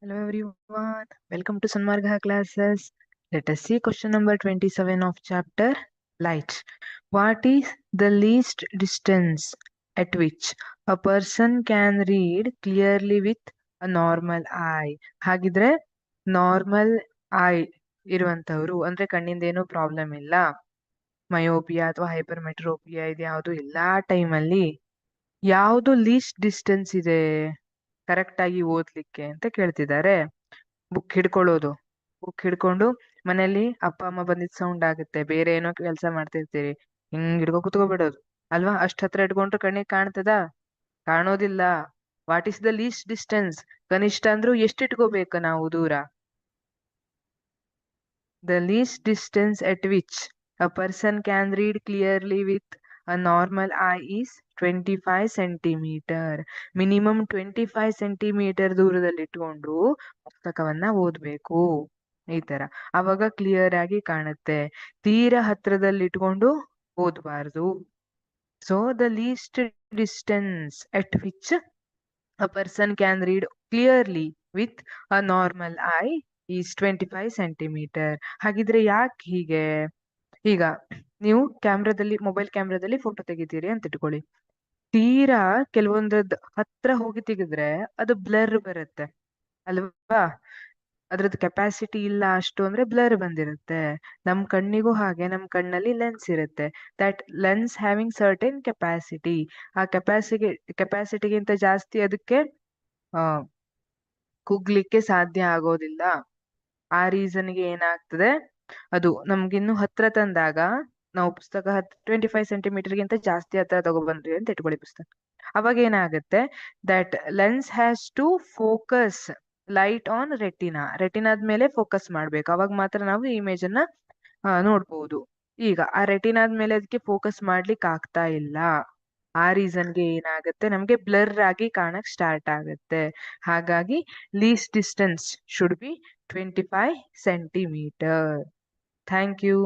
Hello everyone, welcome to Sanmarga classes. Let us see question number 27 of chapter Light. What is the least distance at which a person can read clearly with a normal eye? ಹಾಗಿದ್ರೆ normal I ಇರುವಂತವ್ರು ಅಂದ್ರೆ ಕಣ್ಣಿಂದ ಏನೂ problem ಇಲ್ಲ, myopia ಅಥವಾ hypermetropia ಇದು ಯಾವುದು ಇಲ್ಲ, ಆ ಟೈಮಲ್ಲಿ ಯಾವುದು ಲೀಸ್ಟ್ ಡಿಸ್ಟೆನ್ಸ್ ಇದೆ ಕರೆಕ್ಟ್ ಆಗಿ ಓದ್ಲಿಕ್ಕೆ ಅಂತ ಕೇಳ್ತಿದ್ದಾರೆ. ಬುಕ್ ಹಿಡ್ಕೊಳ್ಳೋದು, ಬುಕ್ ಹಿಡ್ಕೊಂಡು ಮನೇಲಿ ಅಪ್ಪ ಅಮ್ಮ ಬಂದಿದ್ ಸೌಂಡ್ ಆಗುತ್ತೆ, ಬೇರೆ ಏನೋ ಕೆಲಸ ಮಾಡ್ತಿರ್ತೀರಿ, ಹಿಂಗ್ ಹಿಡ್ಕೊ ಕುತ್ಕೋಬಿಡೋದು ಅಲ್ವಾ. ಅಷ್ಟ್ ಹತ್ರ ಇಟ್ಕೊಂಡ್ರೆ ಕಣ್ಣಿಗೆ ಕಾಣ್ತದ? ಕಾಣೋದಿಲ್ಲ. What is the least distance? ಕನಿಷ್ಠ ಅಂದ್ರೂ ಎಷ್ಟು ಇಟ್ಕೋಬೇಕು ನಾವು ದೂರ? The least distance at which a person can read clearly with a normal eye is 25 centimeter. Minimum 25 centimetre ದೂರದಲ್ಲಿ ಇಟ್ಕೊಂಡು ಪುಸ್ತಕವನ್ನ ಓದ್ಬೇಕು ಈ ತರ, ಅವಾಗ ಕ್ಲಿಯರ್ ಆಗಿ ಕಾಣುತ್ತೆ. ತೀರಾ ಹತ್ರದಲ್ಲಿ ಇಟ್ಕೊಂಡು ಓದಬಾರ್ದು. So the least distance at which a person can read clearly with a normal eye is 25 centimetre. ಹಾಗಿದ್ರೆ ಯಾಕೆ ಹೀಗೆ? ಈಗ ನೀವು ಮೊಬೈಲ್ ಕ್ಯಾಮ್ರಾದಲ್ಲಿ ಫೋಟೋ ತೆಗಿತೀರಿ ಅಂತ ಇಟ್ಕೊಳ್ಳಿ. ತೀರಾ ಕೆಲವೊಂದದ್ ಹತ್ರ ಹೋಗಿ ತೆಗೆದ್ರೆ ಅದು ಬ್ಲರ್ ಬರುತ್ತೆ ಅಲ್ವಾ. ಅದ್ರದ್ದು ಕೆಪಾಸಿಟಿ ಇಲ್ಲ ಅಷ್ಟು ಅಂದ್ರೆ ಬ್ಲರ್ ಬಂದಿರುತ್ತೆ. ನಮ್ ಕಣ್ಣಿಗೂ ಹಾಗೆ, ನಮ್ ಕಣ್ಣಲ್ಲಿ ಲೆನ್ಸ್ ಇರುತ್ತೆ. That lens having certain capacity. ಆ ಕೆಪಾಸಿಟಿಗಿಂತ ಜಾಸ್ತಿ ಅದಕ್ಕೆ ಕುಗ್ಲಿಕ್ಕೆ ಸಾಧ್ಯ ಆಗೋದಿಲ್ಲ. ಆ ರೀಸನ್ಗೆ ಏನಾಗ್ತದೆ, ಅದು ನಮ್ಗಿನ್ನು ಹತ್ರ ತಂದಾಗ ನಾವು ಪುಸ್ತಕ 25 ಸೆಂಟಿಮೀಟರ್ಗಿಂತ ಜಾಸ್ತಿ ಹತ್ರ ತಗೊಬಂದ್ರಿ ಅಂತ ಇಟ್ಕೊಳ್ಳಿ ಪುಸ್ತಕ, ಅವಾಗ ಏನಾಗುತ್ತೆ, that lens has to focus light on ರೆಟಿನಾದ ಮೇಲೆ ಫೋಕಸ್ ಮಾಡ್ಬೇಕು, ಅವಾಗ ಮಾತ್ರ ನಾವು ಇಮೇಜ್ ಅನ್ನ ನೋಡ್ಬೋದು. ಈಗ ಆ ರೆಟಿನಾದ ಮೇಲೆ ಅದಕ್ಕೆ ಫೋಕಸ್ ಮಾಡ್ಲಿಕ್ಕೆ ಆಗ್ತಾ ಇಲ್ಲ. ಆ ರೀಸನ್ಗೆ ಏನಾಗುತ್ತೆ, ನಮ್ಗೆ ಬ್ಲರ್ ಆಗಿ ಕಾಣಕ್ ಸ್ಟಾರ್ಟ್ ಆಗುತ್ತೆ. ಹಾಗಾಗಿ least distance should be 25 centimetre. Thank you.